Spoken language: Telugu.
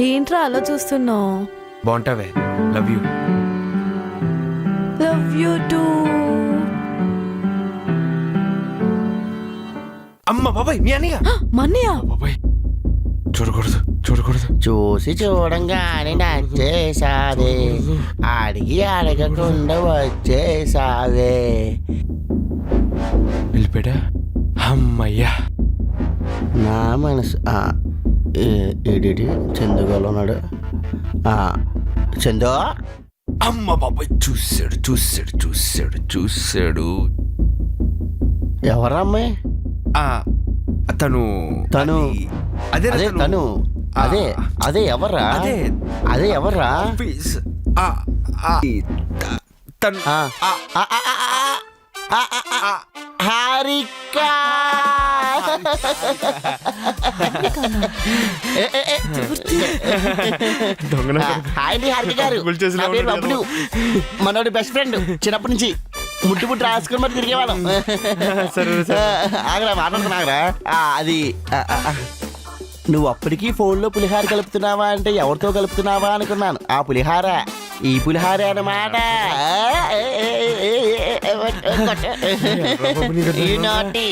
ఏంట్రా అలా చూస్తున్నావు? బాగుంటావే. Love you. Love you too. అమ్మ బాబాయ్ మీ అన్నయ్య. మన్నయ్య. బాబాయ్ చూడకూడదు చూడకూడదు. చూసి చూడంగానే నచ్చేసావే, అడిగి అడగకుండా వచ్చేసావే. వెళ్ళిపోయా. అమ్మయ్యా. నా మనసు ఏడి చందుగాలో ఉన్నాడు. చందు. అమ్మ బాబాయ్ చూసాడు చూసాడు చూసాడు చూసాడు. ఎవరా అమ్మాయి? తను తను అదే అదే తను అదే అదే ఎవర్రా? అదే అదే ఎవర్రా? తను హారిక. హాయ్ అండి హారిక గారు. నా పేరు బబ్లు. మనోడి best friend. చిన్నప్పటి నుంచి ముట్టు ముట్టు రాసుకుని మరి తిరిగేవాళ్ళం. ఆగరా మాట్లాడుతున్నా ఆగరా. అది నువ్వు అప్పటికీ ఫోన్లో పులిహార కలుపుతున్నావా అంటే ఎవరితో కలుపుతున్నావా అనుకున్నాను. ఆ పులిహార ఈ పులిహార అన్నమాట. ఈ నాటి